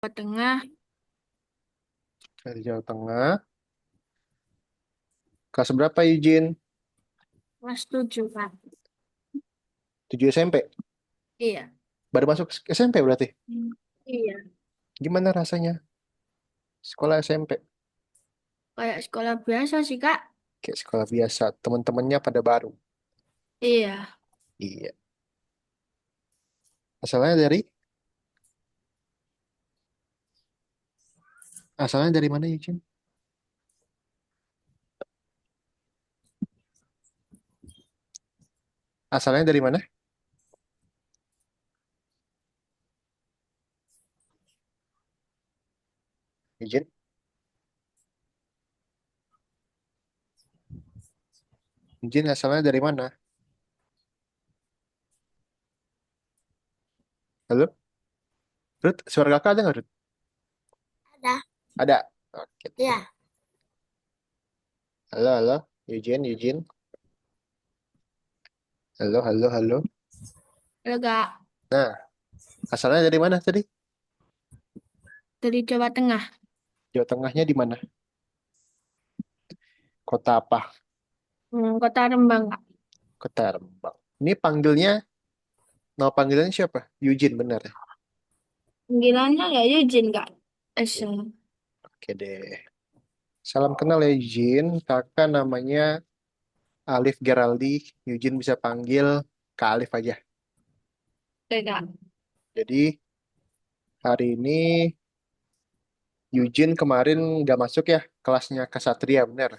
Jawa Tengah, Dari Jawa Tengah. Kelas berapa Eugene? kelas 7, Kak. 7 SMP. Iya. Baru masuk SMP berarti. Hmm. Iya. Gimana rasanya sekolah SMP? Kayak sekolah biasa sih, Kak. Kayak sekolah biasa. Teman-temannya pada baru. Iya. Iya. Asalnya dari asalnya dari mana Eugene? Asalnya dari mana? Eugene? Eugene asalnya dari mana? Halo? Ruth, suara kakak ada nggak, Ruth? Ada. Ada. Oke. Iya. Halo, halo. Eugene, Eugene. Halo, halo, halo. Halo, Kak. Nah, asalnya dari mana tadi? Dari Jawa Tengah. Jawa Tengahnya di mana? Kota apa? Kota Rembang, Kak. Kota Rembang. Ini panggilnya, nama panggilannya siapa? Eugene, benar ya? Panggilannya ya Yujin, Kak. Oke, Asal. oke deh. Salam kenal ya Eugene. Kakak namanya Alif Geraldi. Eugene bisa panggil Kak Alif aja. Oke, Kak. Jadi hari ini Eugene kemarin nggak masuk ya kelasnya Kesatria, benar?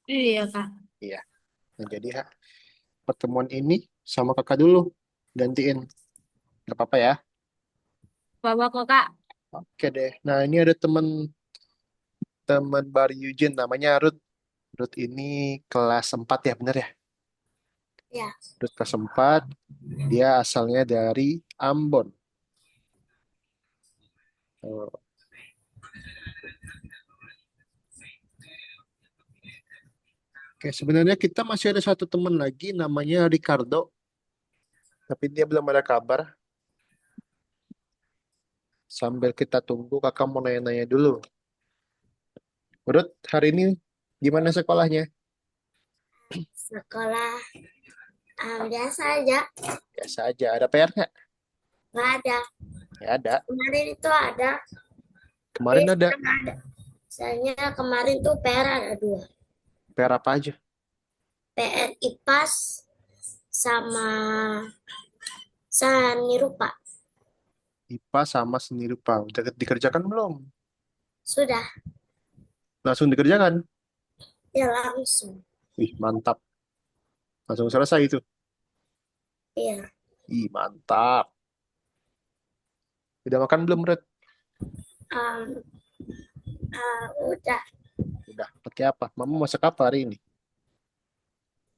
Iya, Kak. Iya. Nah, jadi pertemuan ini sama kakak dulu. Gantiin. Nggak apa-apa ya. Bawa kok, Kak. Oke deh. Nah ini ada teman baru Eugene namanya Ruth. Ruth ini kelas 4 ya, benar ya? Ya. Ruth kelas 4. Dia asalnya dari Ambon. Oh, oke, sebenarnya kita masih ada satu teman lagi namanya Ricardo, tapi dia belum ada kabar. Sambil kita tunggu, kakak mau nanya-nanya dulu. Ruth, hari ini gimana sekolahnya? Sekolah biasa aja. Biasa aja. Ada PR nggak? Nggak ada. Ya ada. Kemarin itu ada, tapi Kemarin ada. sekarang nggak ada. Soalnya kemarin tuh PR ada dua. PR apa aja? PR IPAS sama seni rupa. IPA sama seni rupa. Udah dikerjakan belum? Sudah. Langsung dikerjakan? Ya langsung. Wih, mantap. Langsung selesai itu. Iya. Ih, mantap. Udah makan belum, Ruth? Um, udah Udah. Pakai apa? Mama masak apa hari ini?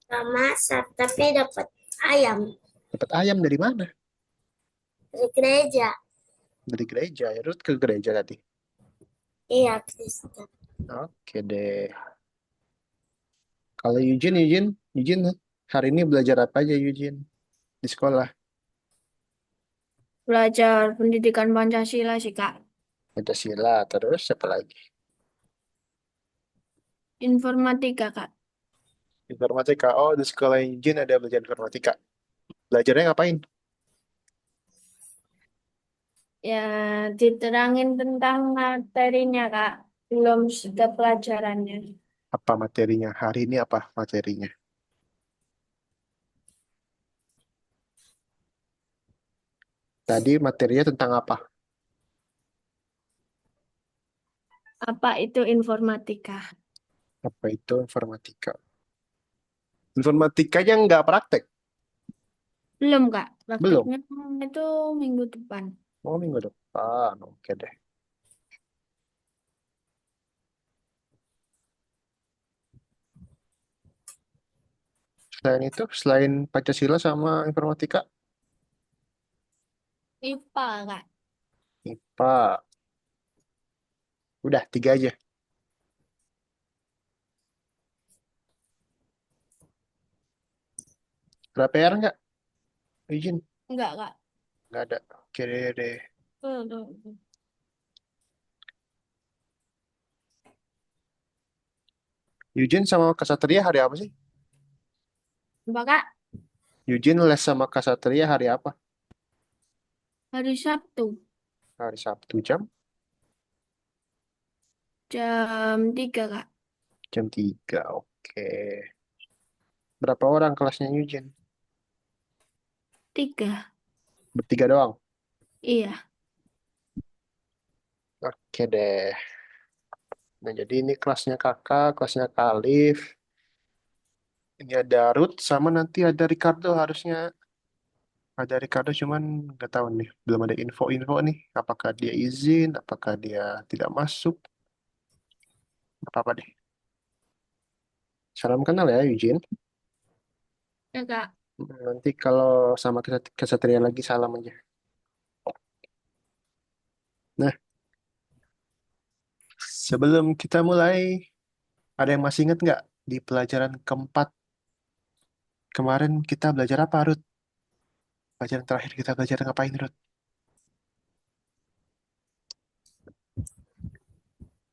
gak masak, tapi dapat ayam Dapat ayam dari mana? dari gereja. Dari gereja. Ya, Ruth ke gereja tadi. Iya, Kristen. Oke deh. Kalau Eugene, hari ini belajar apa aja Eugene di sekolah? Belajar pendidikan Pancasila sih, Kak. Pancasila, terus apa lagi? Informatika, Kak. Informatika. Oh, di sekolah Eugene ada belajar informatika. Belajarnya ngapain? Ya, diterangin tentang materinya, Kak. Belum setiap pelajarannya. Apa materinya? Hari ini apa materinya? Tadi materinya tentang apa? Apa itu informatika? Apa itu informatika? Informatikanya nggak praktek? Belum, Kak. Belum. Prakteknya itu minggu depan. Oh, minggu depan. Oke deh. Selain itu, selain Pancasila sama informatika, IPA, Kak. IPA. Udah, 3 aja. Berapa PR nggak? Izin. Enggak, Kak. Nggak ada. Oke deh. Tuh, tuh, tuh. Eugene sama Kasatria hari apa sih? Apa Kak? Eugene les sama Kasatria hari apa? Hari Sabtu Hari Sabtu jam 3 Kak. jam 3. Oke. Berapa orang kelasnya Eugene? 3. Bertiga doang. Iya. Oke deh. Nah, jadi ini kelasnya kakak, kelasnya Kak Alif. Ini ada Ruth sama nanti ada Ricardo harusnya. Ada Ricardo cuman nggak tahu nih. Belum ada info-info nih. Apakah dia izin, apakah dia tidak masuk. Nggak apa-apa deh. Salam kenal ya, Eugene. Ya Kak. Nanti kalau sama Kesatria lagi salam aja. Nah, sebelum kita mulai, ada yang masih ingat nggak di pelajaran keempat kemarin kita belajar apa, Ruth? Pelajaran terakhir kita belajar ngapain, Ruth?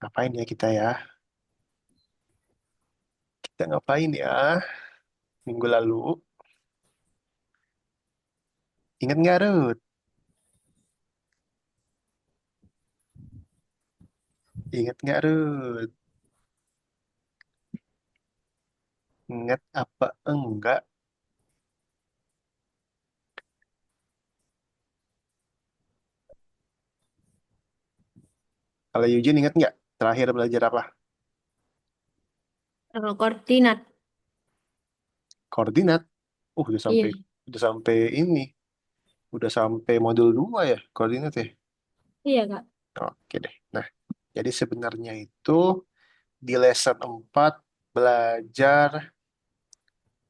Ngapain ya kita ya? Kita ngapain ya minggu lalu? Ingat nggak, Ruth? Ingat nggak, Ruth? Ingat apa enggak? Kalau Eugene ingat nggak? Terakhir belajar apa? Koordinat. Koordinat. Udah sampai Iya. udah sampai ini, udah sampai modul 2 ya koordinat ya. Iya Kak. Oke deh. Nah, jadi sebenarnya itu di lesson 4 belajar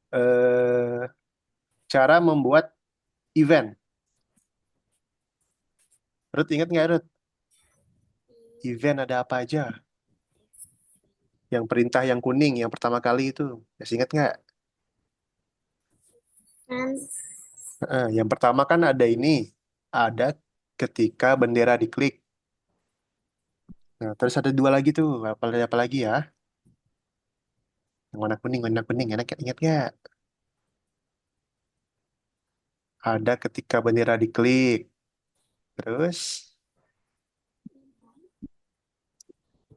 eh, cara membuat event. Ruth ingat nggak, Ruth? Event ada apa aja? Yang perintah yang kuning yang pertama kali itu. Masih ingat nggak? Kan Yang pertama kan ada ini. Ada ketika bendera diklik. Nah, terus ada dua lagi tuh. Apa lagi ya? Yang warna kuning, warna kuning. Ingat nggak? Ada ketika bendera diklik. Terus,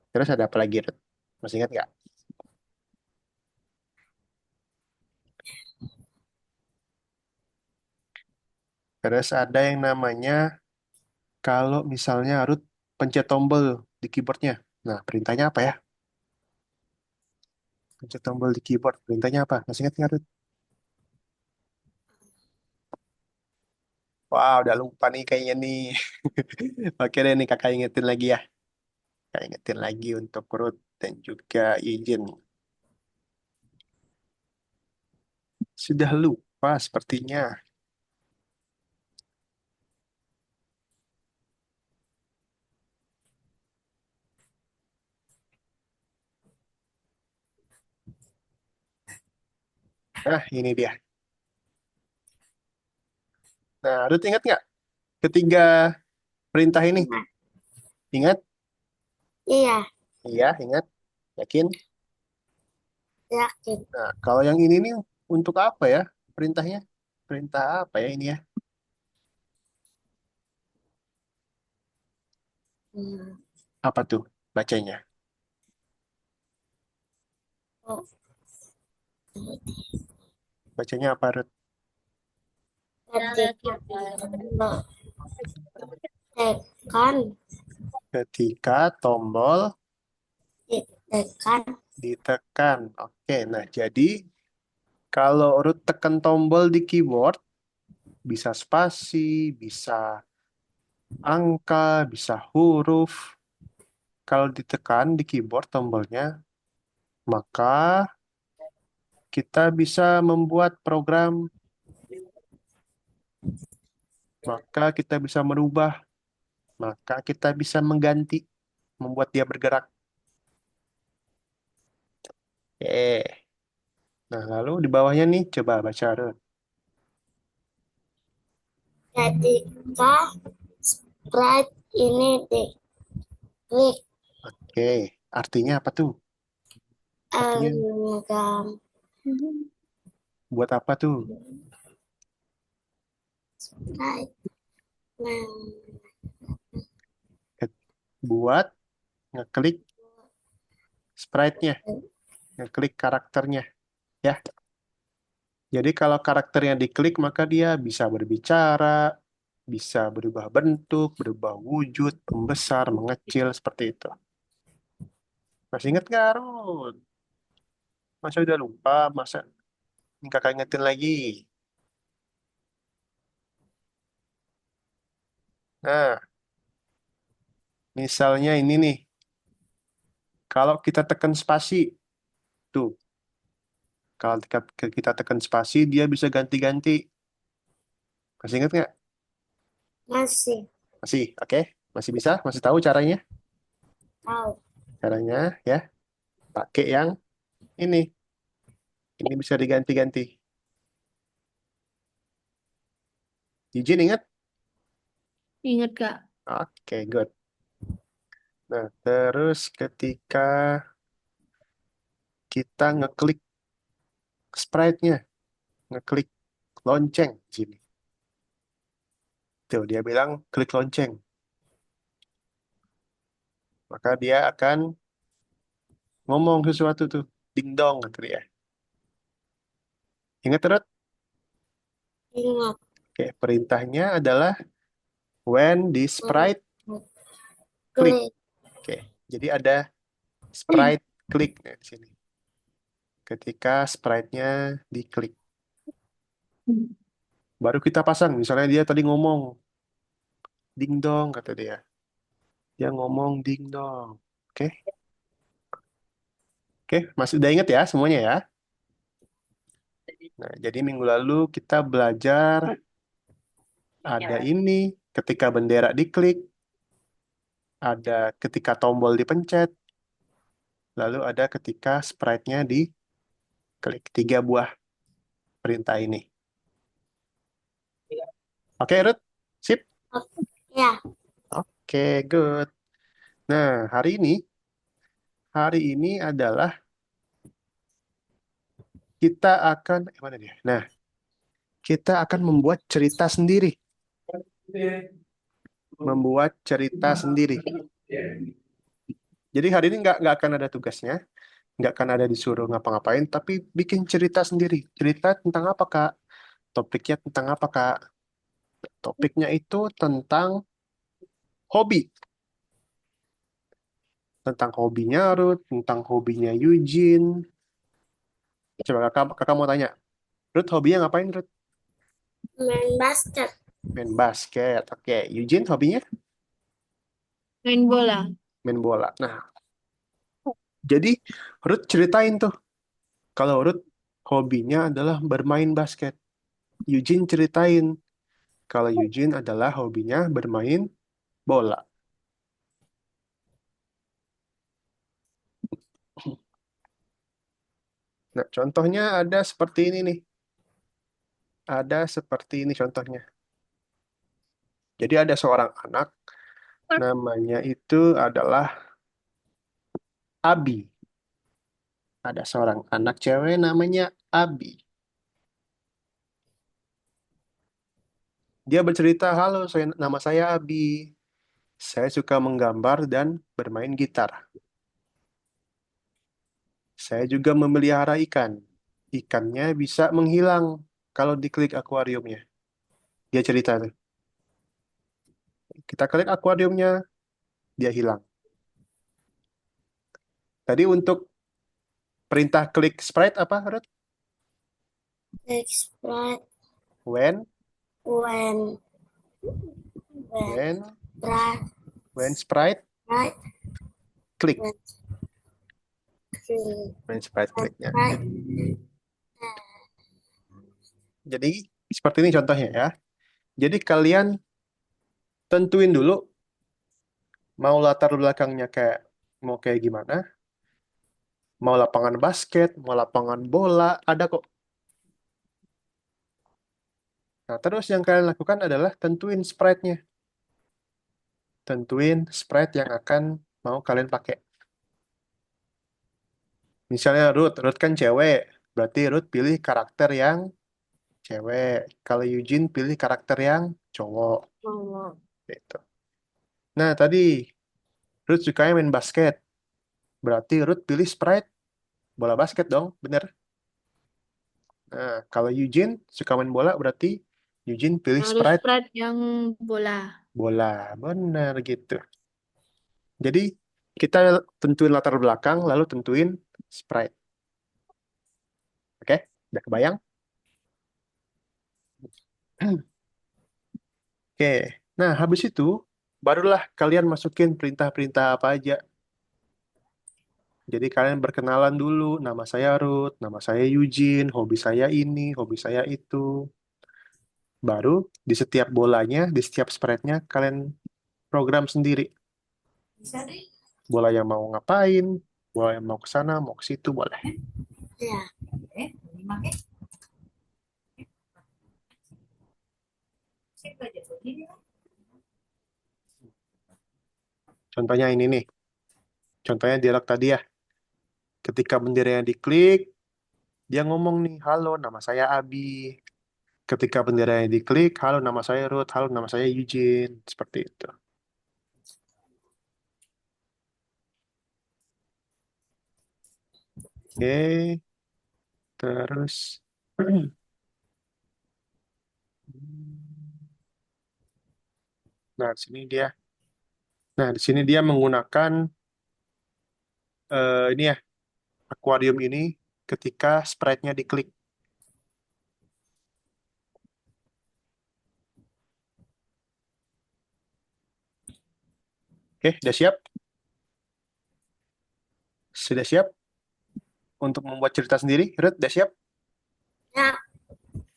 terus ada apa lagi, Ruth? Masih ingat nggak? Terus ada yang namanya kalau misalnya Ruth pencet tombol di keyboardnya. Nah, perintahnya apa ya? Pencet tombol di keyboard. Perintahnya apa? Masih ingat nggak, Ruth? Wah, udah lupa nih kayaknya nih. Oke deh nih kakak ingetin lagi ya. Kakak ingetin lagi untuk Ruth dan juga Izin. Sudah lupa sepertinya. Nah, ini dia. Nah, Ruth ingat nggak ketiga perintah ini? ingat. Ingat? Iya, Iya, ingat. Yakin? yakin. Nah, kalau yang ini nih untuk apa ya perintahnya? Perintah apa ya ini ya? Hmm. Apa tuh bacanya? Oh, Bacanya apa, Ruth? ketika tekan, Ketika tombol ditekan, ditekan. Oke, nah jadi kalau Ruth tekan tombol di keyboard, bisa spasi, bisa angka, bisa huruf. Kalau ditekan di keyboard tombolnya, maka kita bisa membuat program, maka kita bisa merubah, maka kita bisa mengganti, membuat dia bergerak. Nah, lalu di bawahnya nih, coba baca, Ruth. ketika sprite ini diklik, Oke, artinya apa tuh? Artinya Algam. buat apa tuh? Sprite. Nah, Buat ngeklik sprite-nya, ngeklik karakternya, ya. Jadi kalau karakternya diklik maka dia bisa berbicara, bisa berubah bentuk, berubah wujud, membesar, mengecil seperti itu. Masih ingat nggak, Run? Masa udah lupa? Masa ini kakak ingetin lagi? Nah, misalnya ini nih, kalau kita tekan spasi, tuh, kalau kita tekan spasi, dia bisa ganti-ganti. Masih ingat nggak? masih Masih, oke? Masih bisa? Masih tahu caranya? tahu. Caranya, ya, pakai yang ini. Ini bisa diganti-ganti. Izin ingat? Ingat, Kak. Oke, good. Nah, terus ketika kita ngeklik sprite-nya, ngeklik lonceng di sini. Tuh, dia bilang klik lonceng. Maka dia akan ngomong sesuatu tuh. Ding dong, gitu ya. Ingat terus? Ingat. Oke, perintahnya adalah when the sprite click. Klik. Oke, jadi ada sprite click nah, di sini. Ketika sprite-nya diklik. Baru kita pasang. Misalnya dia tadi ngomong ding dong, kata dia. Dia ngomong ding dong. Oke, oke, masih udah inget ya semuanya ya? Nah, jadi minggu lalu kita belajar ada ini ketika bendera diklik, ada ketika tombol dipencet, lalu ada ketika sprite-nya diklik. 3 buah perintah ini. Oke, Ruth? Sip? Ya, Oke, good. Nah, hari ini adalah kita akan, mana dia? Nah, kita akan membuat cerita sendiri. Membuat cerita sendiri. Jadi hari ini nggak akan ada tugasnya, nggak akan ada disuruh ngapa-ngapain, tapi bikin cerita sendiri. Cerita tentang apa, Kak? Topiknya tentang apa, Kak? Topiknya itu tentang hobi. Tentang hobinya Ruth, tentang hobinya Eugene. Coba kakak mau tanya, Ruth hobinya ngapain, Ruth? main basket. Main basket. Oke, Eugene hobinya Main bola. main bola. Nah, jadi Ruth ceritain tuh, kalau Ruth hobinya adalah bermain basket. Eugene ceritain, kalau Eugene adalah hobinya bermain bola. Nah, contohnya ada seperti ini nih. Ada seperti ini contohnya. Jadi ada seorang anak, namanya itu adalah Abi. Ada seorang anak cewek namanya Abi. Dia bercerita, halo, nama saya Abi. Saya suka menggambar dan bermain gitar. Saya juga memelihara ikan. Ikannya bisa menghilang kalau diklik akuariumnya. Dia cerita tuh. Kita klik akuariumnya, dia hilang. Tadi untuk perintah klik sprite apa, Ruth? Klik sprite. When, When when, sprite. when sprite Sprite. klik. When klik. When sprite When kliknya. sprite. Jadi seperti ini contohnya ya. Jadi kalian tentuin dulu mau latar belakangnya mau kayak gimana. Mau lapangan basket, mau lapangan bola, ada kok. Nah, terus yang kalian lakukan adalah tentuin sprite-nya. Tentuin sprite yang akan mau kalian pakai. Misalnya Ruth kan cewek, berarti Ruth pilih karakter yang cewek. Kalau Eugene pilih karakter yang cowok. Oh. Gitu. Nah, tadi Ruth sukanya main basket. Berarti Ruth pilih Sprite, bola basket dong, bener? Nah, kalau Eugene suka main bola, berarti Eugene pilih Harus Sprite, Sprite yang bola. bola. Bener gitu. Jadi, kita tentuin latar belakang, lalu tentuin Sprite. Oke? Udah kebayang? Oke. Nah, habis itu, barulah kalian masukin perintah-perintah apa aja. Jadi kalian berkenalan dulu, nama saya Ruth, nama saya Eugene, hobi saya ini, hobi saya itu. Baru di setiap bolanya, di setiap spreadnya, kalian program sendiri. Bola yang mau ngapain, bola yang mau ke sana, mau ke situ, boleh. Ya. Contohnya ini nih, contohnya dialog tadi ya. Ketika benderanya diklik, dia ngomong nih, halo, nama saya Abi. Ketika benderanya diklik, halo, nama saya Ruth, halo, nama saya Eugene. Seperti itu. Oke, terus. Nah, di sini dia. Nah, di sini dia menggunakan ini ya, akuarium ini ketika sprite-nya diklik. Oke, udah siap? Sudah siap untuk membuat cerita sendiri? Ruth, udah siap? Ya.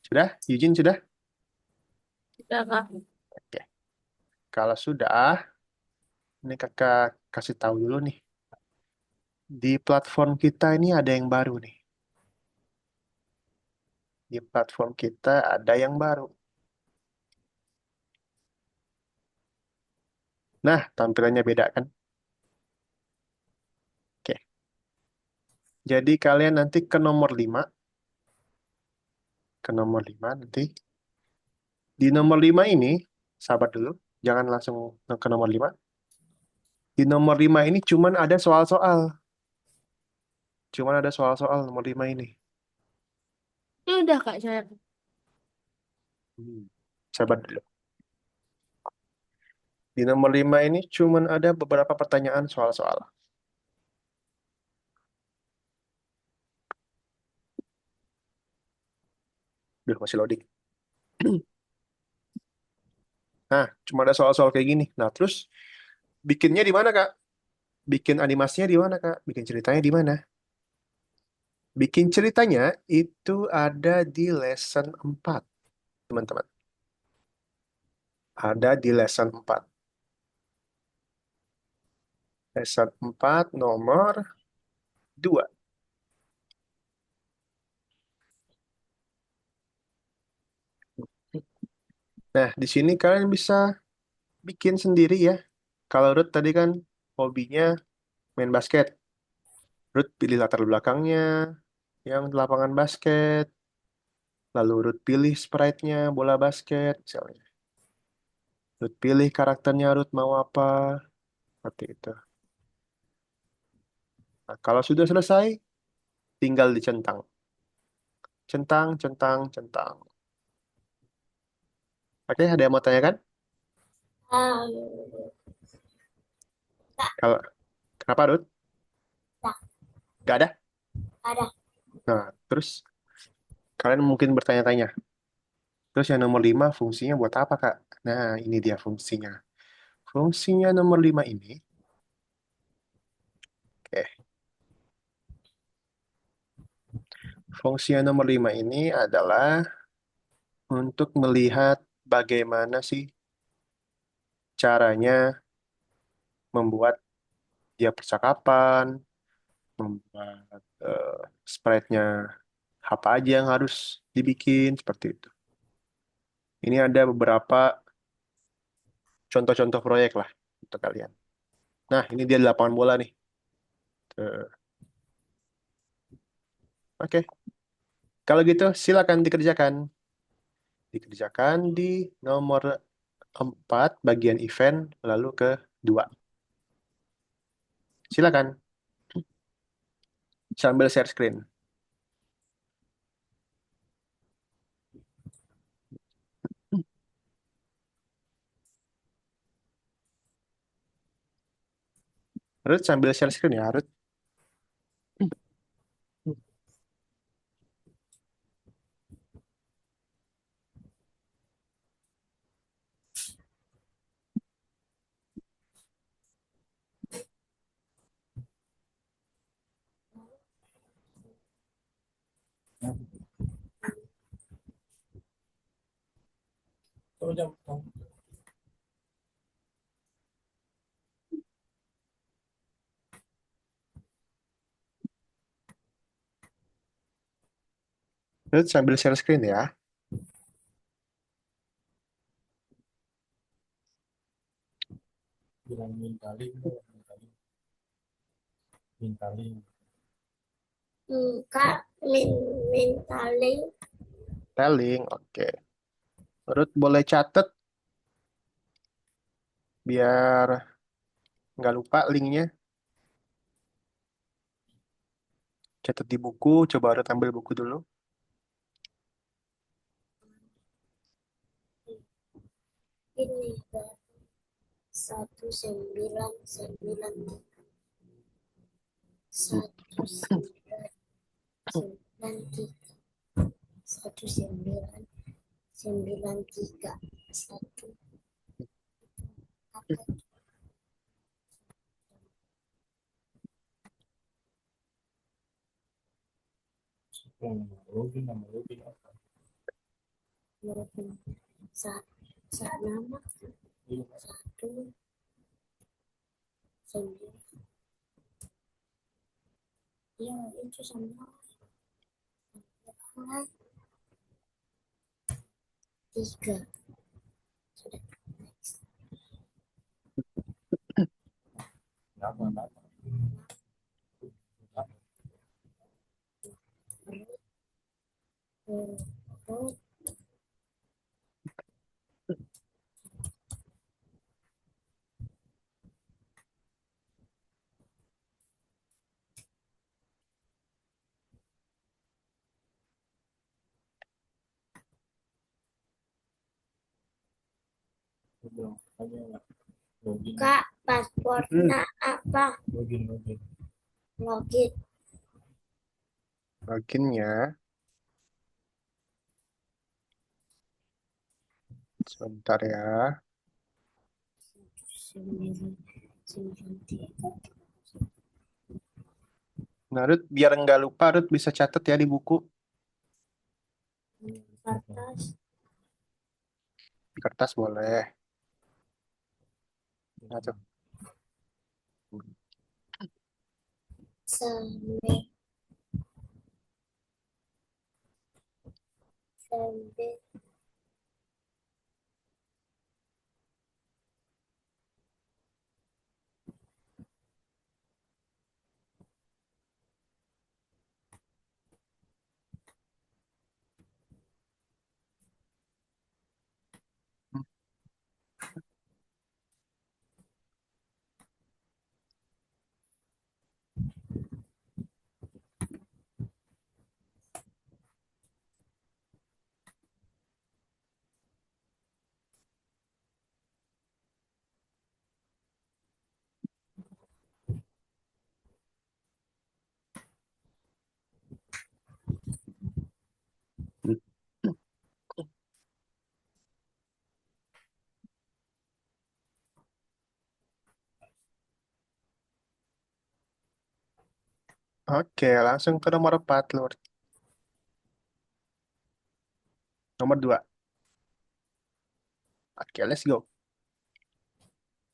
Sudah? Eugene sudah? Udah, Kak. Oke. Kalau sudah, ini kakak kasih tahu dulu nih. Di platform kita ini ada yang baru nih. Di platform kita ada yang baru. Nah, tampilannya beda kan? Oke. Jadi kalian nanti ke nomor 5. Ke nomor 5 nanti. Di nomor 5 ini, sabar dulu. Jangan langsung ke nomor 5. Di nomor 5 ini cuman ada soal-soal. Cuman ada soal-soal nomor 5 ini. Ini udah, Kak, saya. Hmm. Sabar dulu. Di nomor 5 ini cuman ada beberapa pertanyaan soal-soal. Duh, masih loading. Nah, cuma ada soal-soal kayak gini. Nah, terus bikinnya di mana, Kak? Bikin animasinya di mana, Kak? Bikin ceritanya di mana? Bikin ceritanya itu ada di lesson 4, teman-teman. Ada di lesson 4. Lesson 4 nomor 2. Nah, di sini kalian bisa bikin sendiri ya. Kalau Ruth tadi kan hobinya main basket. Ruth pilih latar belakangnya yang di lapangan basket. Lalu Ruth pilih sprite-nya bola basket misalnya. Ruth pilih karakternya Ruth mau apa. Seperti itu. Nah, kalau sudah selesai, tinggal dicentang. Centang, centang, centang. Oke, ada yang mau tanyakan? Um, Kalau kenapa Ruth? tak Gak ada? ada. Nah, terus kalian mungkin bertanya-tanya. Terus yang nomor 5 fungsinya buat apa, Kak? Nah, ini dia fungsinya. Fungsinya nomor 5 ini. Oke. Fungsi yang nomor 5 ini adalah untuk melihat bagaimana sih caranya membuat dia percakapan, membuat sprite-nya apa aja yang harus dibikin, seperti itu. Ini ada beberapa contoh-contoh proyek lah untuk kalian. Nah, ini dia di lapangan bola nih. Tuh. Oke. Kalau gitu silakan dikerjakan. Dikerjakan di nomor 4 bagian event lalu ke 2. Silakan sambil share screen. Ruth sambil share screen ya, Ruth. Ruth sambil share screen ya. Bilang minta link, minta link. Kak, minta link. Telling, oke. Ruth boleh catat biar nggak lupa linknya. Catat di buku, coba Ruth ambil buku dulu. Ini Kak, 1993. 1993. 1993. 1. Nama login apa? Saat nama Iya, 1 9. Ya, itu sama 3. Sudah. nama. Terus Bilang aja login, Kak, paspornya apa? login. Login. Loginnya sebentar ya. 993. Nah, Ruth, biar nggak lupa, Ruth bisa catat ya di buku. Kertas. Di kertas boleh. Nah, tuh. Sampai sampai Oke, langsung ke nomor 4, Lur. Nomor 2. Oke, let's go.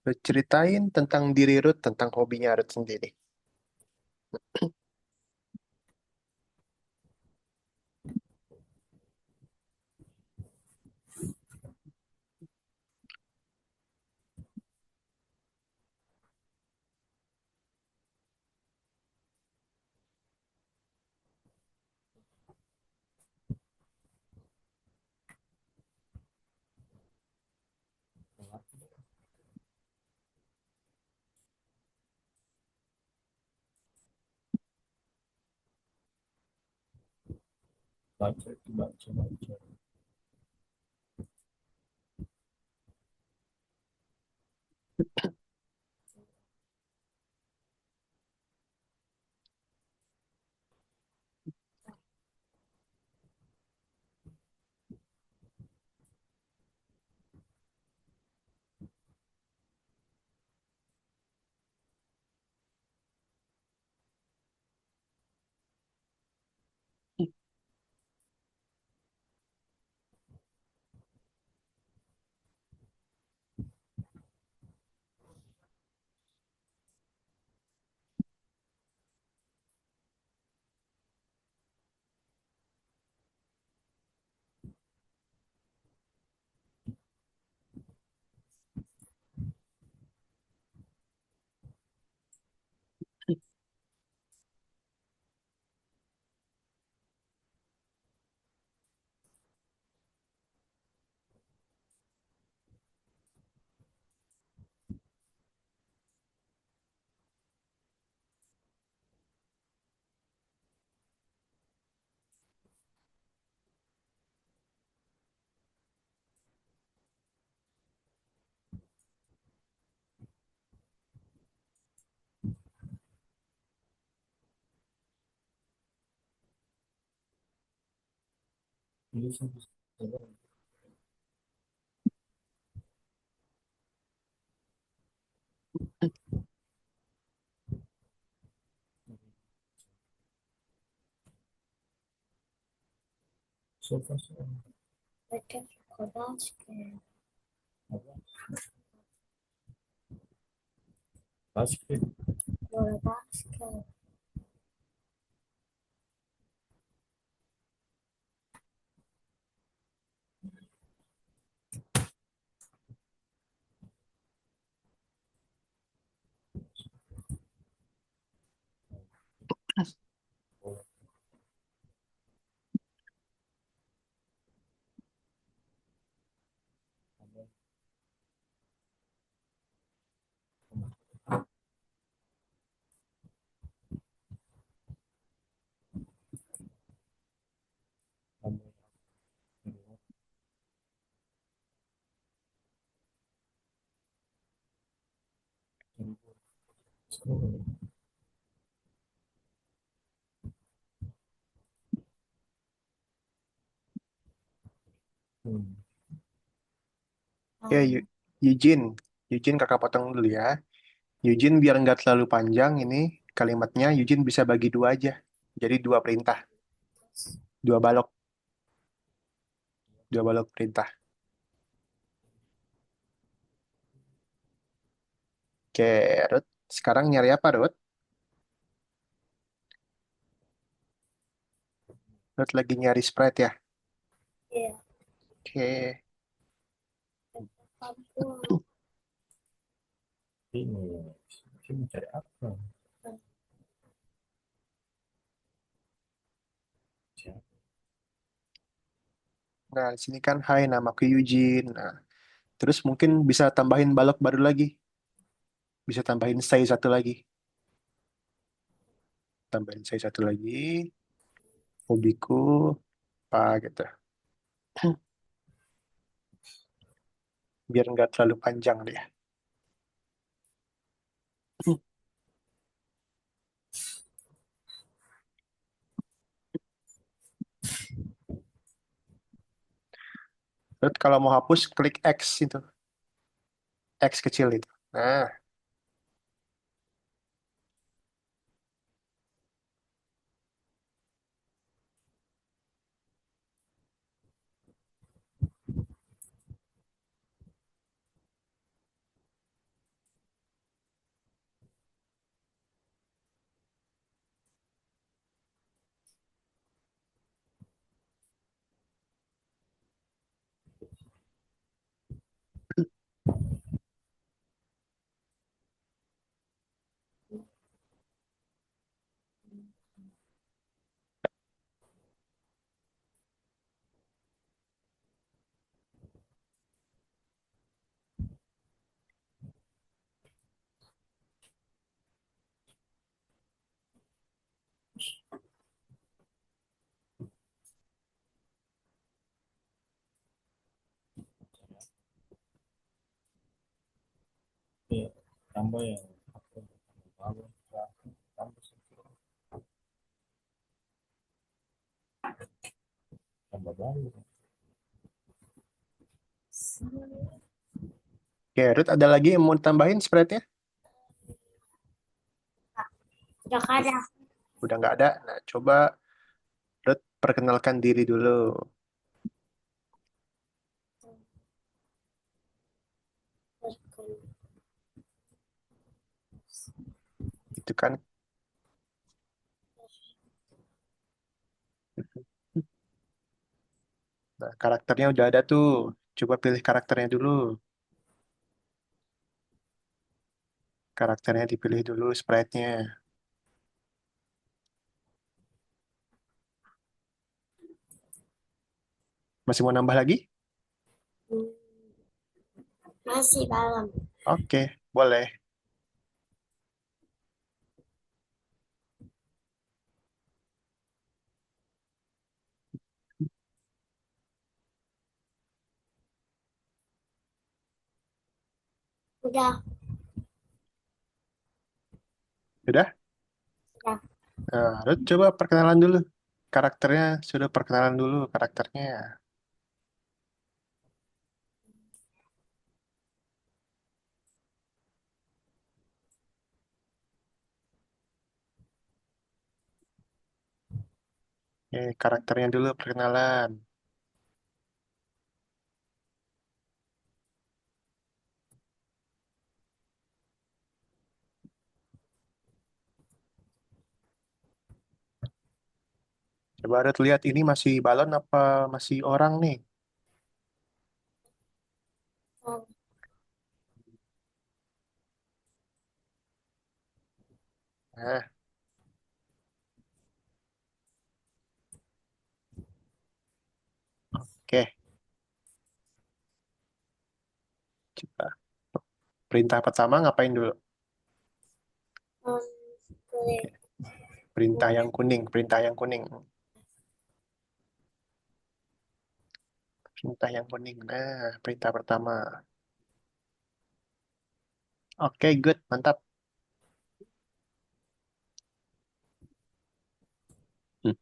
Ruth ceritain tentang diri Ruth, tentang hobinya Ruth sendiri. Baca itu baca baca. Ini sampai sekarang. So far so Mereka suka basket. apa? Basket. Bola basket. Bola. Tambah. Tambah. Tambah. Hmm. Ya, Eugene. Eugene kakak potong dulu ya. Eugene biar nggak terlalu panjang ini kalimatnya, Eugene bisa bagi dua aja. Jadi dua perintah, dua balok, dua balok perintah. Oke, Ruth. Sekarang nyari apa, Ruth? Ruth lagi nyari Sprite ya? Iya, Oke. kampung. Ini saya mau cari apa? Siapa? Nah, di sini kan, hai, namaku Eugene. Nah, terus mungkin bisa tambahin balok baru lagi. Bisa tambahin say satu lagi. Tambahin say satu lagi. Hobiku, apa gitu. Biar nggak terlalu panjang deh. Terus kalau mau hapus, klik X itu. X kecil itu. Nah, tambah yang apa balon tambah tambah balon. Oke, Ruth, ada lagi yang mau ditambahin sprite-nya? Udah ada. Udah nggak ada. Nah, coba Ruth perkenalkan diri dulu. Itu kan. Nah, karakternya udah ada tuh. Coba pilih karakternya dulu. Karakternya dipilih dulu, sprite-nya. Masih mau nambah lagi? Hmm, Masih dalam. Oke, boleh. Udah. Udah? Udah. Nah, Ruth coba perkenalan dulu. Karakternya, sudah perkenalan dulu karakternya. Karakternya dulu perkenalan. Coba Ruth lihat ini masih balon apa masih orang nih? Nah, oke. Coba. Perintah pertama ngapain dulu? Boleh. Perintah yang kuning, perintah yang kuning. Perintah yang kuning. Nah, perintah pertama. Oke, good, mantap. Hmm.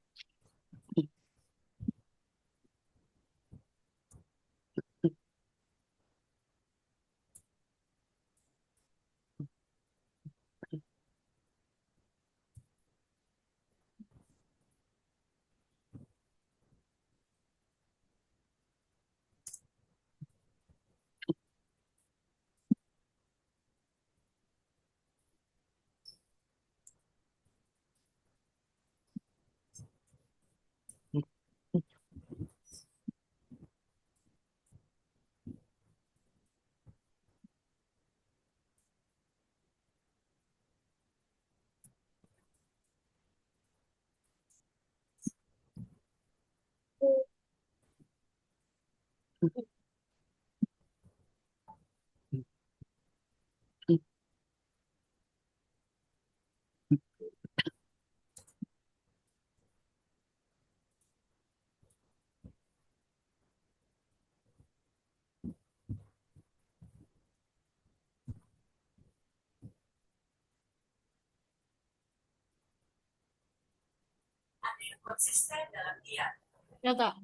Ya kak.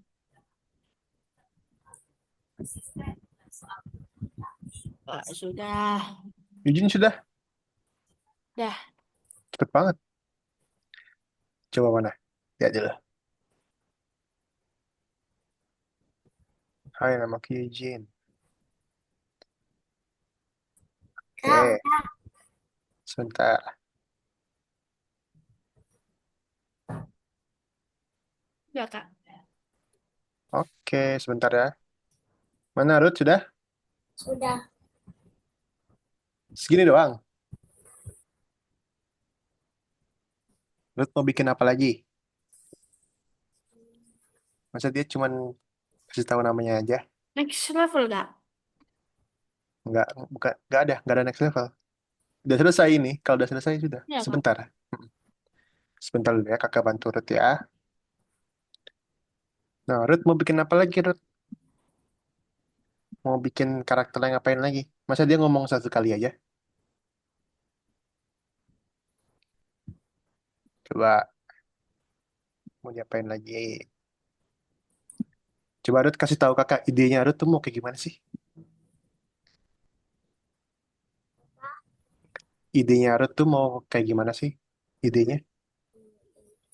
Sudah. Eugene sudah? Dah. Cepet banget. Coba mana? Lihat dulu. Hai, nama aku Eugene. Kak, Oke, sebentar. Ya kak. Oke, sebentar ya. Mana Ruth sudah? sudah. Segini doang. Ruth mau bikin apa lagi? Masa dia cuman kasih tahu namanya aja? Next level kak. Nggak, bukan, nggak ada next level. Udah selesai ini. Kalau udah selesai sudah. Ya kak. Sebentar. Sebentar dulu ya, kakak bantu Ruth ya. Nah, Ruth mau bikin apa lagi, Ruth? Mau bikin karakter yang ngapain lagi? Masa dia ngomong satu kali aja? Coba mau diapain lagi? Coba Ruth kasih tahu kakak idenya Ruth tuh mau kayak gimana sih? Idenya Ruth tuh mau kayak gimana sih? Idenya?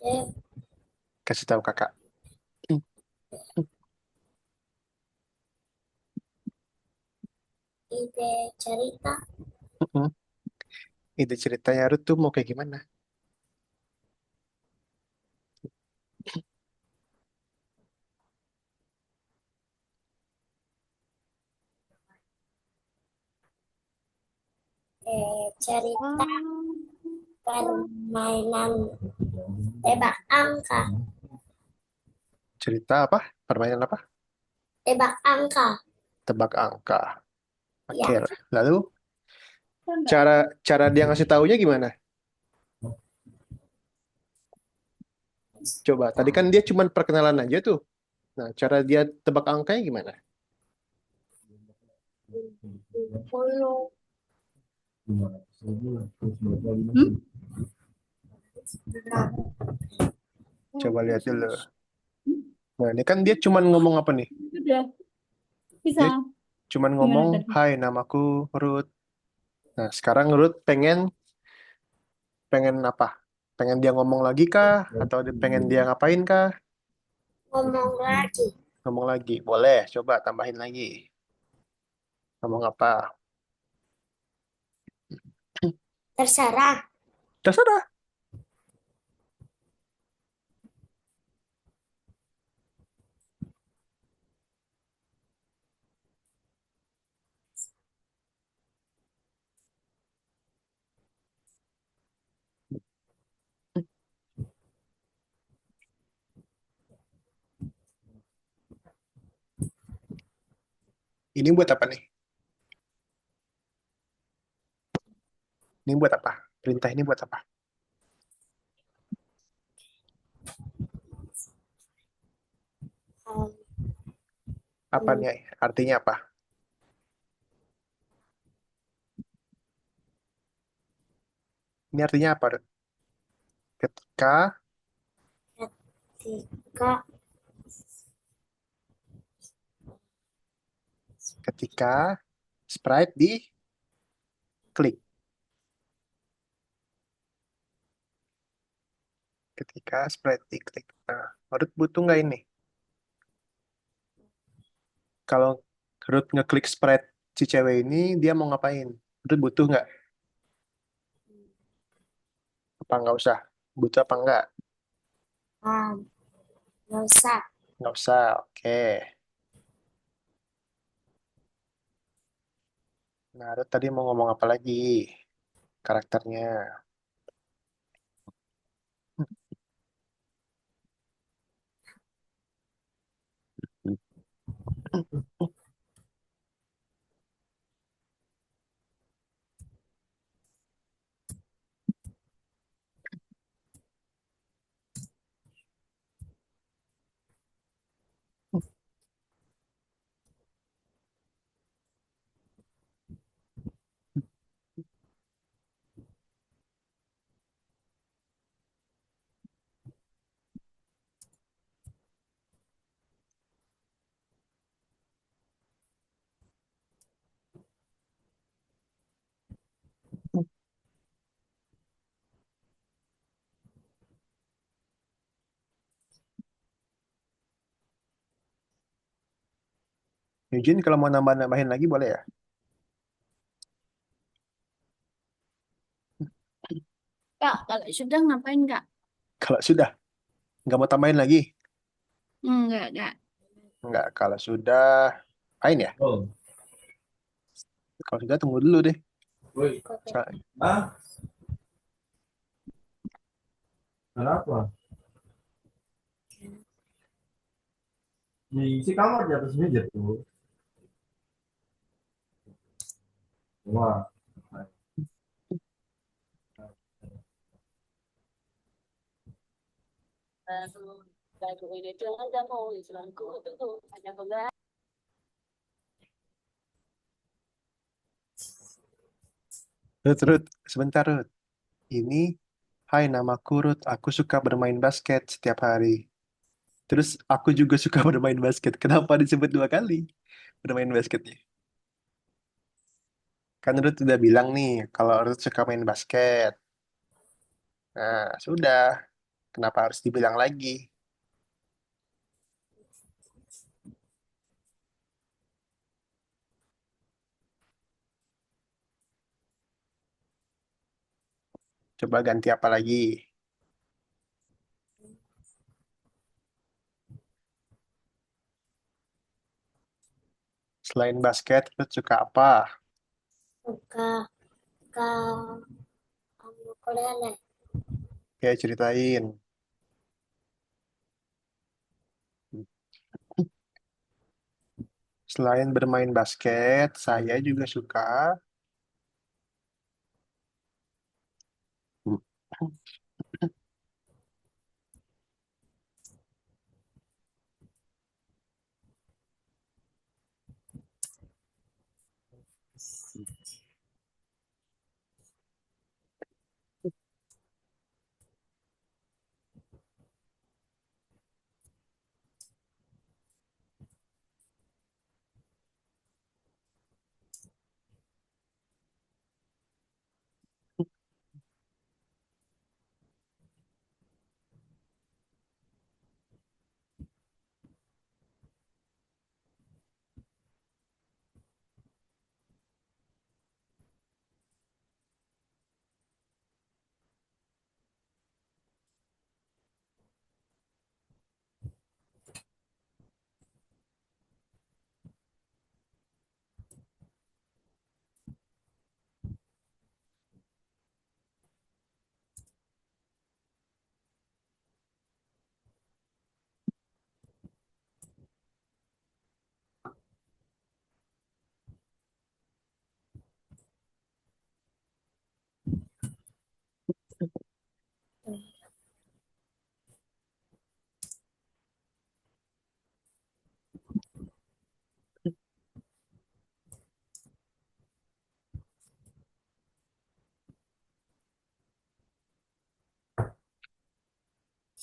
Eh, Kasih tahu kakak. ide cerita. Mm-mm. Ide ceritanya Ruth tuh mau kayak gimana? Cerita Oh, permainan tebak angka. Cerita apa? Permainan apa? Tebak angka. Tebak angka. Oke. Ya, Lalu enggak. cara cara dia ngasih taunya gimana? Coba. Tadi kan dia cuma perkenalan aja tuh. Nah, cara dia tebak angkanya gimana? Puluh. Coba lihat dulu. Nah, ini kan dia cuma ngomong apa nih? Udah bisa. Dia cuma Gimana ngomong, tadi? "Hai, namaku Ruth." Nah, sekarang Ruth pengen pengen apa? Pengen dia ngomong lagi kah? Atau pengen dia ngapain kah? ngomong lagi. Ngomong lagi. Boleh, coba tambahin lagi. Ngomong apa? Terserah. Terserah. Ini buat apa nih? Ini buat apa? Perintah ini buat apa? Um, Apa nih? Artinya apa? Ini artinya apa, Ruth? Ketika Ketika ketika sprite di klik. Ketika sprite di klik. Nah, Ruth butuh nggak ini? Kalau Ruth ngeklik sprite si cewek ini, dia mau ngapain? Ruth butuh nggak? Apa nggak usah? Butuh apa nggak? nggak usah. Nggak usah, oke. Nah, Ruth tadi mau ngomong apa lagi? Karakternya. Eugene, kalau mau nambah-nambahin lagi boleh ya? Kak, kalau sudah ngapain Kak? Kalau sudah, nggak mau tambahin lagi? Enggak. Nggak, kalau sudah, apain ya? Oh, Kalau sudah tunggu dulu deh. woi, Sa- ah, kenapa? Di isi kamar di atas meja tuh. Wah, Ruth, sebentar Ruth. Ini Hai, namaku Ruth. Aku suka bermain basket setiap hari. Terus aku juga suka bermain basket. Kenapa disebut dua kali bermain basketnya? Kan Ruth udah bilang nih kalau Ruth suka main basket. Nah, sudah. Kenapa harus dibilang lagi? Coba ganti apa lagi? Selain basket, Ruth suka apa? Suka suka ukulele. Kayak ceritain. Selain bermain basket, saya juga suka.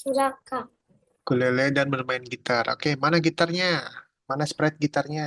Sudah Kak. Ukulele dan bermain gitar. Oke, mana gitarnya? Mana sprite gitarnya?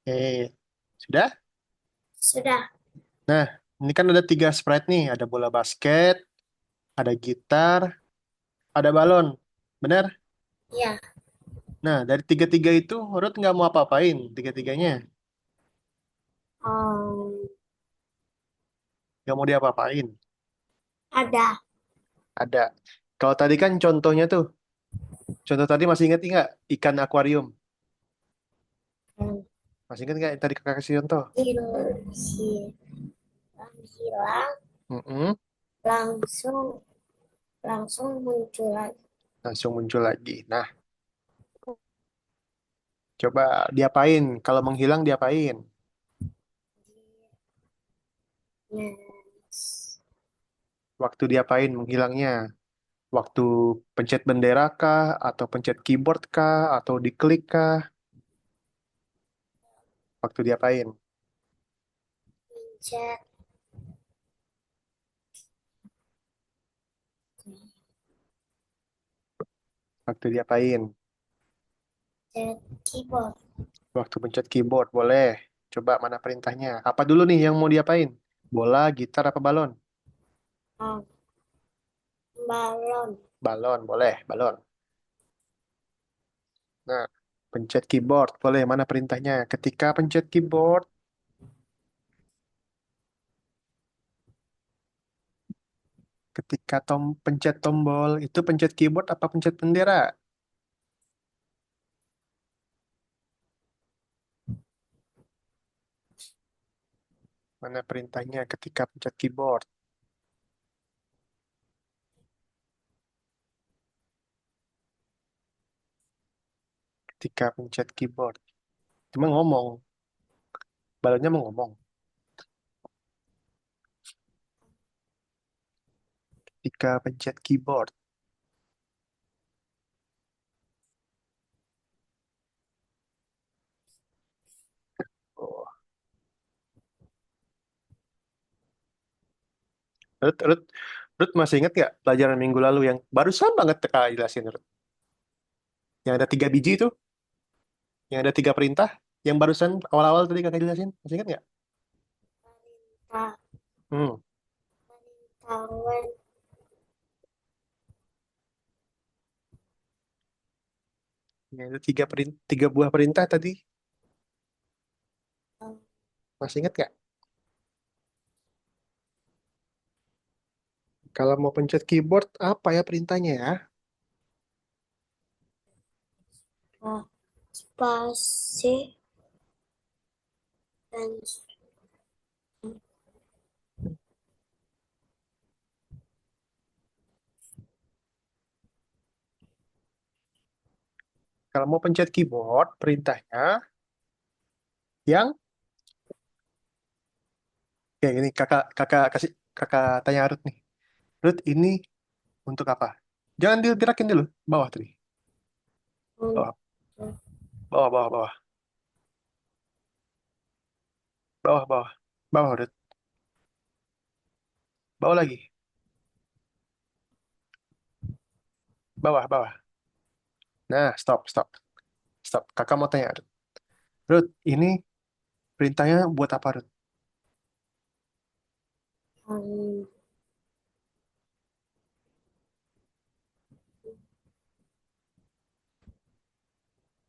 Oke, sudah? Sudah. Nah, ini kan ada tiga sprite nih. Ada bola basket, ada gitar, ada balon. Benar? Ya. Nah, dari tiga-tiga itu, Ruth nggak mau apa-apain tiga-tiganya. Um, Nggak mau diapa-apain. ada. Ada. Kalau tadi kan contohnya tuh. Contoh tadi masih ingat nggak? Ikan akuarium. Hmm. Masih ingat nggak yang tadi kakak kasih contoh? Hilang, hilang, Mm-mm. langsung langsung muncul lagi. Langsung muncul lagi. Nah, coba diapain? Kalau menghilang diapain? Nah, Waktu diapain menghilangnya? Waktu pencet bendera kah? Atau pencet keyboard kah? Atau diklik kah? Waktu diapain? chat, Waktu diapain? chat keyboard. Waktu pencet keyboard, boleh. Coba mana perintahnya? Apa dulu nih yang mau diapain? Bola, gitar, apa balon? Um, balon. Balon, boleh, balon. Nah, Pencet keyboard. Boleh, mana perintahnya? Ketika pencet keyboard, ketika pencet tombol, itu pencet keyboard apa pencet bendera? Mana perintahnya ketika pencet keyboard? Ketika pencet keyboard. Cuma ngomong. Balonnya mau ngomong. Ketika pencet keyboard. Oh. Ruth masih ingat nggak pelajaran minggu lalu yang barusan banget Kak jelasin, Ruth? Yang ada 3 biji itu? Yang ada 3 perintah? Yang barusan awal-awal tadi Kakak jelasin? Masih ingat nggak? Perintah, Hmm. perintah when, Yang ada 3 buah perintah tadi. Masih ingat nggak? Kalau mau pencet keyboard, apa ya perintahnya ya? spasi, dan Kalau mau pencet keyboard, perintahnya yang kayak gini. Kakak kakak tanya Ruth nih. Ruth, ini untuk apa? Jangan digerakin dulu. Bawah tadi. Bawah, bawah, bawah, bawah. Bawah, bawah. Bawah, Ruth. Bawah lagi. Bawah, bawah. Nah, stop, stop. Stop. Kakak mau tanya, Ruth. Ruth, ini perintahnya buat apa, Ruth? um,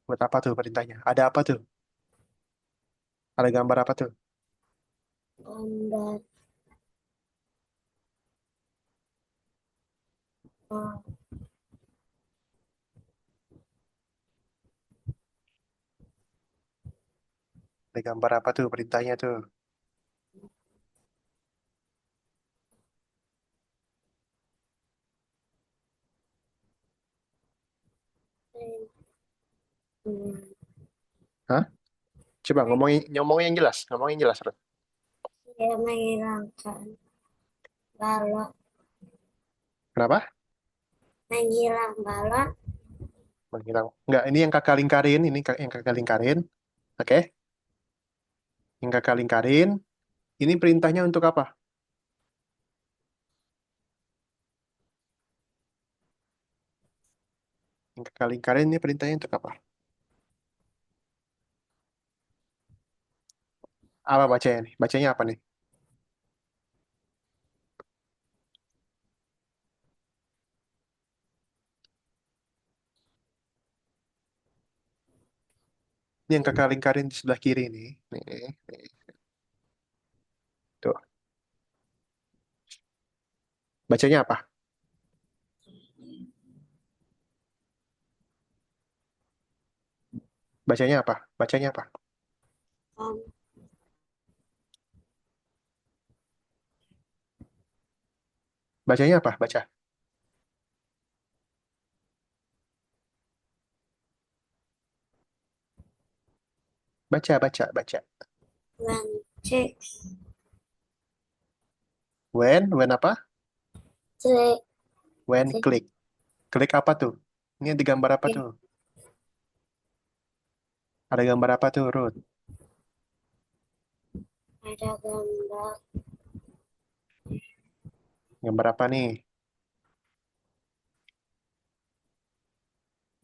Buat apa tuh perintahnya? Ada apa tuh? Ada gambar apa tuh? gambar uh, Ada gambar apa tuh perintahnya tuh? Hah? Coba ngomongin yang jelas. Ngomongin yang jelas, Ruth. dia menghilangkan balon, Kenapa? menghilang balon, Menghilang. Enggak, ini yang kakak lingkarin. Ini yang kakak lingkarin. Oke? Yang kakak lingkarin. Ini perintahnya untuk apa? Yang kakak lingkarin ini perintahnya untuk apa? Apa bacanya nih? Bacanya apa nih? Ini yang kakak lingkarin di sebelah kiri nih. Nih. Tuh. Bacanya apa? Bacanya apa? Bacanya apa? um, Bacanya apa? Baca. Baca. when check, When apa? check, When click. Klik apa tuh? Ini ada gambar apa tuh? Ada gambar apa tuh, Ruth? ada gambar Gambar apa nih?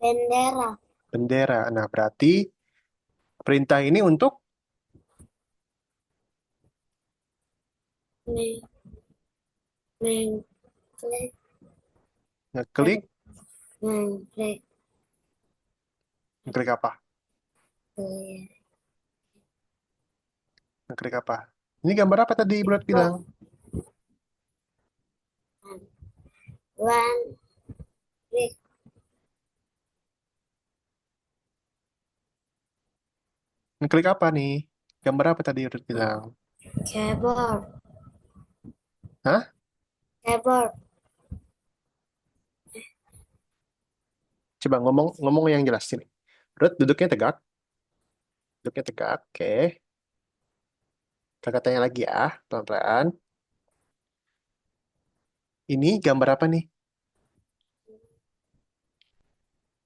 bendera, Bendera. Nah, berarti perintah ini untuk meng, mengklik, ngeklik. mengklik Ngeklik apa? Ngeklik apa? Ini gambar apa tadi Bro bilang? One click Ngeklik apa nih? Gambar apa tadi Bro bilang? keyboard. Hah? Keyboard. Coba ngomong yang jelas sini. Ruth duduknya tegak. Duduknya tegak. Oke. Kakak tanya lagi ya, pelan-pelan. Ini gambar apa nih?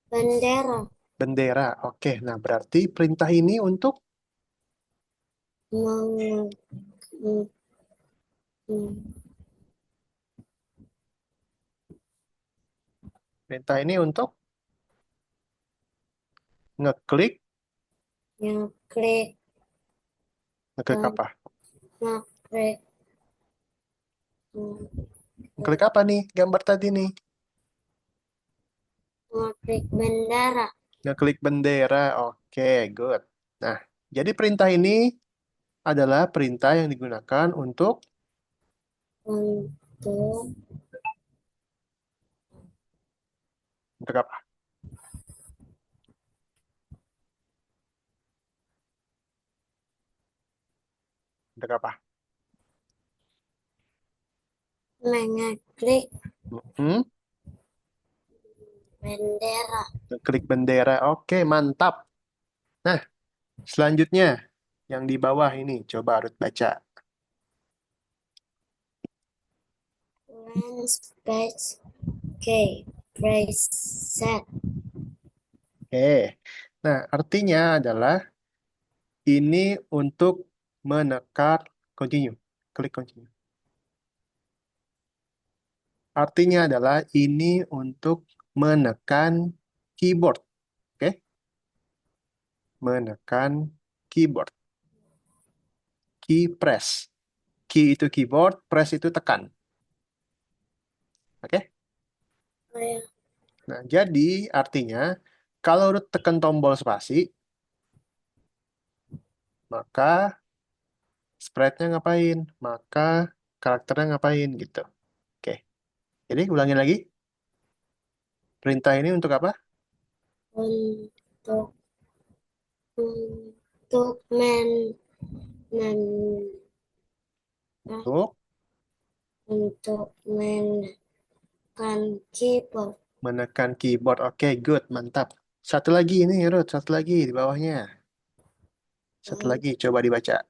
Bendera. Bendera. Oke. Nah, berarti perintah ini untuk Meng, mm, mm, perintah ini untuk ngeklik ngeklik ngeklik apa? ngeklik mm, Ngeklik apa nih? Gambar tadi nih. ngeklik bendera Ngeklik bendera. Oke, good. Nah, jadi perintah ini adalah perintah yang digunakan untuk untuk apa? Untuk apa? mengeklik Hmm? bendera. Ngeklik bendera. Oke, mantap. Nah, selanjutnya yang di bawah ini coba Ruth baca. When space key press set. Oke. Nah, artinya adalah ini untuk menekan continue. Klik continue. Artinya adalah ini untuk menekan keyboard. Oke? Menekan keyboard. Key press. Key itu keyboard, press itu tekan. Oke? Oh ya, Nah, jadi artinya kalau Ruth tekan tombol spasi, maka sprite-nya ngapain? Maka karakternya ngapain gitu. Oke. Jadi ulangin lagi. Perintah ini untuk apa? untuk untuk men Untuk untuk menekan keyboard. menekan keyboard. Oke, good, mantap. Satu lagi ini, Ruth. Satu lagi di bawahnya. Satu lagi, coba dibaca.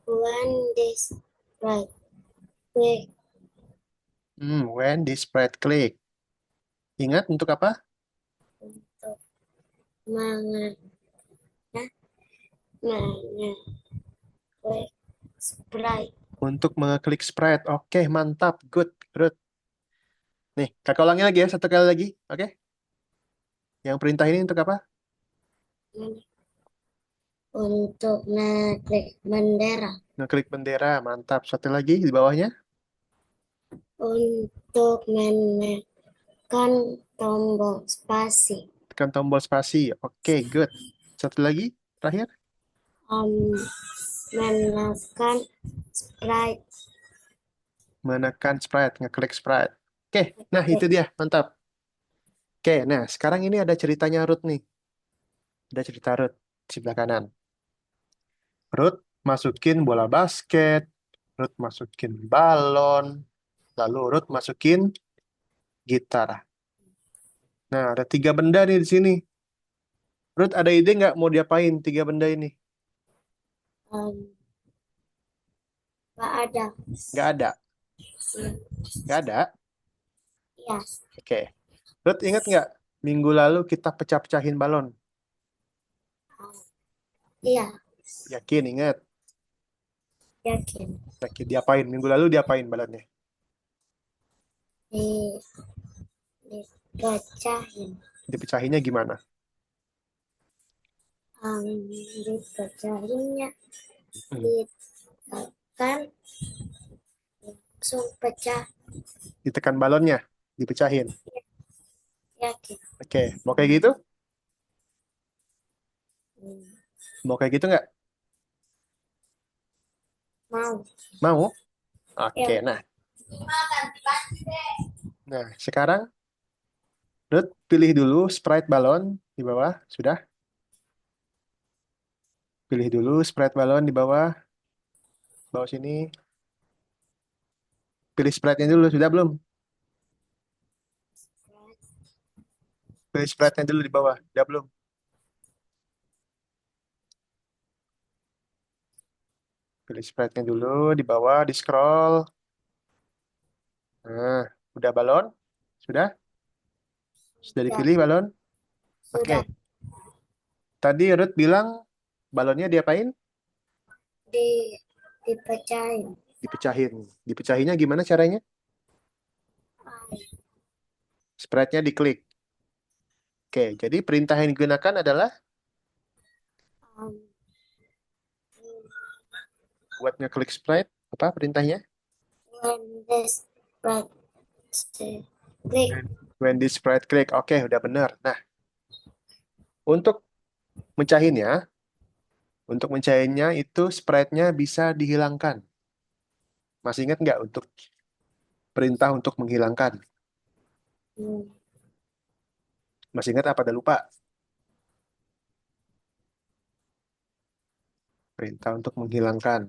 When this right click When this sprite click. Ingat untuk apa? untuk menge mengeklik sprite. Untuk mengeklik sprite. Oke, mantap. Good, Ruth. Nih, kakak ulangi lagi ya, satu kali lagi. Oke? Yang perintah ini untuk apa? Untuk ngeklik bendera. Ngeklik bendera. Mantap. Satu lagi di bawahnya. Untuk menekan tombol spasi. Tekan tombol spasi. Oke, good. Satu lagi, terakhir. Menekan sprite. Menekan sprite, ngeklik sprite. Oke, nah itu dia. Mantap. Oke, nah sekarang ini ada ceritanya Ruth nih. Ada cerita Ruth di sebelah kanan. Ruth masukin bola basket, Ruth masukin balon, lalu Ruth masukin gitar. Nah, ada 3 benda nih di sini. Ruth ada ide nggak mau diapain 3 benda ini? Nggak ada. Nggak ada. Nggak ada? Iya. Oke. Ruth ingat nggak minggu lalu kita pecah-pecahin balon? Iya. Yakin ingat? Yakin. Yakin diapain? Minggu lalu diapain balonnya? Dipecahin. Dipecahinnya gimana? Dipecahinnya ditekan langsung pecah. Ditekan balonnya, dipecahin. Yakin. Oke, mau kayak gitu? Mau kayak gitu nggak? Mau. Mau? Oke, Ya. nah sekarang Ruth pilih dulu Sprite balon di bawah. Sudah? Pilih dulu Sprite balon di bawah. Bawah sini. Pilih Sprite-nya dulu. Sudah belum? Pilih Sprite-nya dulu di bawah. Sudah belum? Pilih Sprite-nya dulu di bawah. Di scroll. Nah, udah balon? Sudah? Sudah Sudah. dipilih balon? Oke. Sudah. Tadi Ruth bilang balonnya diapain? Di dipecahin. Dipecahin. Dipecahinnya gimana caranya? Sprite-nya diklik. Oke, jadi perintah yang digunakan adalah Um, buat ngeklik Sprite. Apa perintahnya? when this but click. When this Sprite click. Oke, udah benar. Nah, untuk mencahinnya, itu Sprite-nya bisa dihilangkan. Masih ingat nggak untuk perintah untuk menghilangkan? Hmm, Masih ingat apa? Udah lupa? Perintah untuk menghilangkan.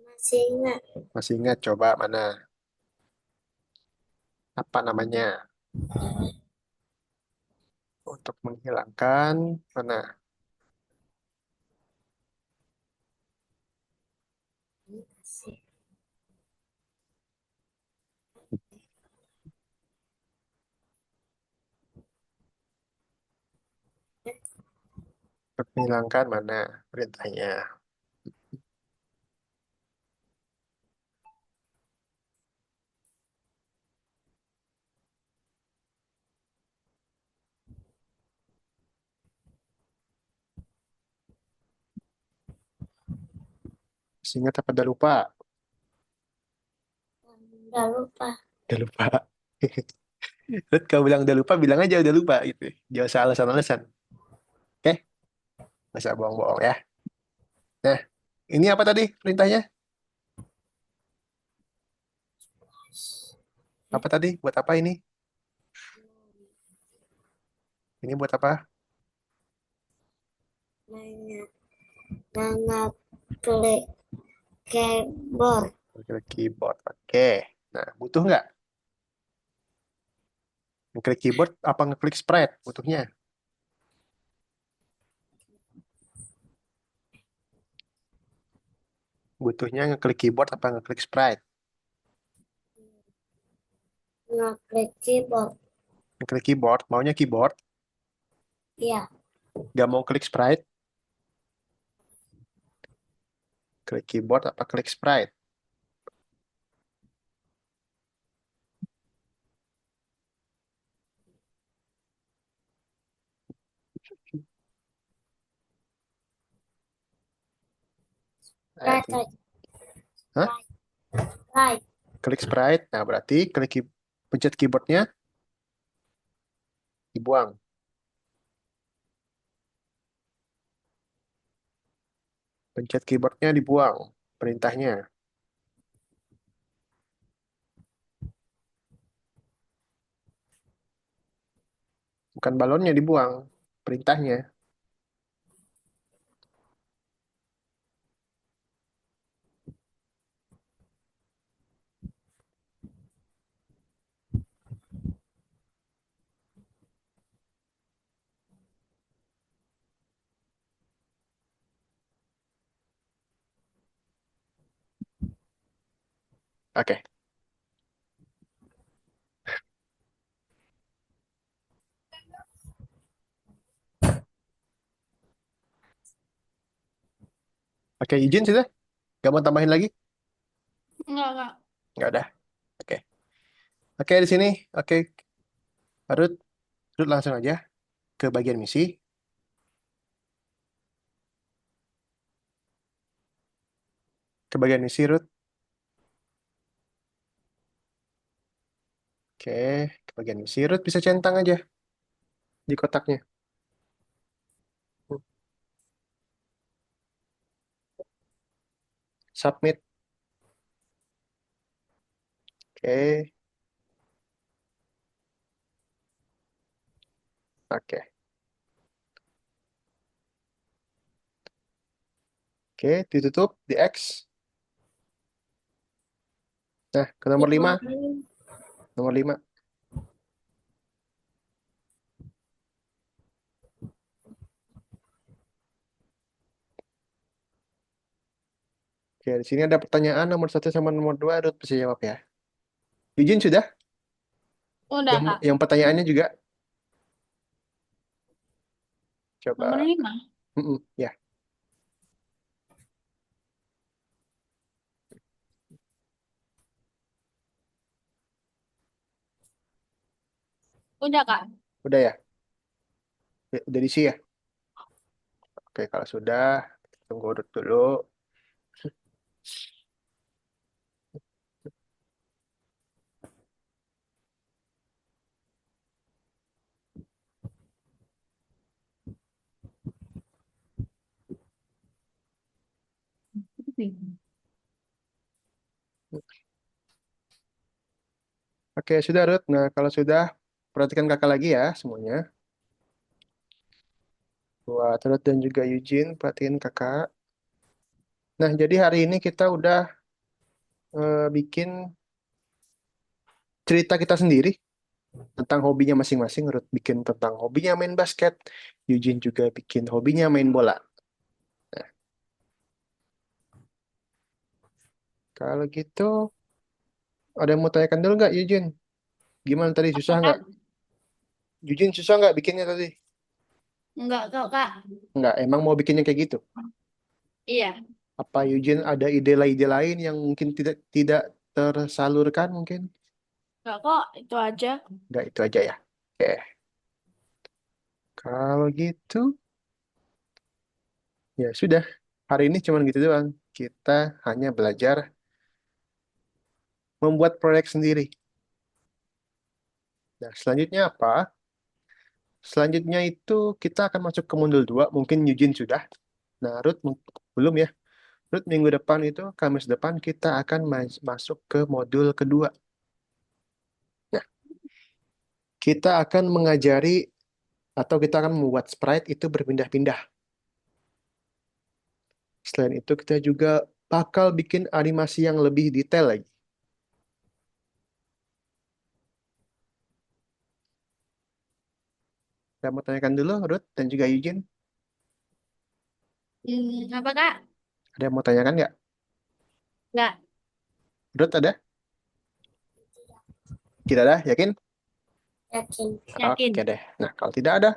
masih ingat. Masih ingat? Coba mana? Apa namanya? Untuk menghilangkan mana? Untuk menghilangkan mana perintahnya? Masih ingat apa? Udah lupa? Udah lupa. Udah lupa. Terus kalau bilang udah lupa, bilang aja udah lupa gitu. Jangan usah alasan-alasan. Oke? Nggak usah bohong-bohong ya. Nah, ini apa tadi perintahnya? Apa tadi? Buat apa ini? Ini buat apa? Nanya, nanya klik keyboard. Klik keyboard. Oke. Nah, butuh nggak? Ngeklik keyboard apa ngeklik sprite? Butuhnya. Butuhnya ngeklik keyboard apa ngeklik sprite? Ngeklik keyboard. Ngeklik keyboard. Maunya keyboard. Iya. Nggak mau klik sprite? Klik keyboard apa klik sprite? Right, Ini. right, Hah? right. Klik sprite. Nah, berarti pencet keyboardnya dibuang. Pencet keyboardnya dibuang. Perintahnya. Bukan balonnya dibuang. Perintahnya. Oke. Oke, izin sudah? Gak mau tambahin lagi? Enggak. Nggak ada. Oke. Oke, di sini. Oke. Ruth, Ruth langsung aja ke bagian misi. Ke bagian misi, Ruth. Oke, ke bagian misi. Ruth bisa centang aja di kotaknya. Submit. Oke. Oke. Oke, ditutup di X. Nah, ke nomor 5. Nomor 5. Oke, di sini ada pertanyaan nomor 1 sama nomor 2. Ruth bisa jawab ya. Eugene sudah? Udah, Kak. Yang pertanyaannya juga? Nomor Coba. 5. Ya. Udah, Kak. Udah ya? Udah diisi ya? Oke, kalau sudah, tunggu Ruth dulu. Oke, sudah Ruth. Nah, kalau sudah, perhatikan kakak lagi ya semuanya. Buat Ruth dan juga Eugene, perhatiin kakak. Nah, jadi hari ini kita udah bikin cerita kita sendiri tentang hobinya masing-masing. Ruth bikin tentang hobinya main basket. Eugene juga bikin hobinya main bola. Nah, kalau gitu, ada yang mau tanyakan dulu nggak Eugene? Gimana tadi, susah Apa, nggak? Kak? Eugene susah nggak bikinnya tadi? Enggak kok, Kak. Nggak, emang mau bikinnya kayak gitu? Iya. Apa Eugene ada ide lain yang mungkin tidak tidak tersalurkan mungkin? Enggak kok, itu aja. Nggak, itu aja ya. Oke, kalau gitu ya sudah. Hari ini cuma gitu doang. Kita hanya belajar membuat proyek sendiri. Nah, selanjutnya apa? Selanjutnya itu kita akan masuk ke modul 2. Mungkin Eugene sudah. Nah, Ruth belum ya. Ruth minggu depan itu, Kamis depan kita akan masuk ke modul kedua. Nah, kita akan mengajari atau kita akan membuat sprite itu berpindah-pindah. Selain itu kita juga bakal bikin animasi yang lebih detail lagi. Saya mau tanyakan dulu, Ruth dan juga Eugene. Apa, Kak? Ada yang mau tanyakan nggak? Enggak. Ruth ada? Tidak ada, yakin? Yakin. Yakin. Oke deh. Nah, kalau tidak ada,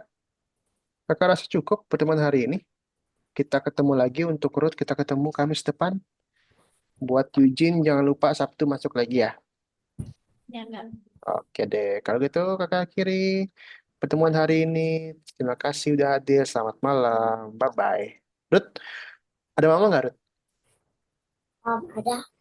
kakak rasa cukup pertemuan hari ini. Kita ketemu lagi untuk Ruth, kita ketemu Kamis depan. Buat Eugene, jangan lupa Sabtu masuk lagi ya. Ya, enggak. Oke deh, kalau gitu kakak akhiri pertemuan hari ini. Terima kasih udah hadir, selamat malam. Bye-bye. Ruth, ada mama nggak, Ruth? Ada.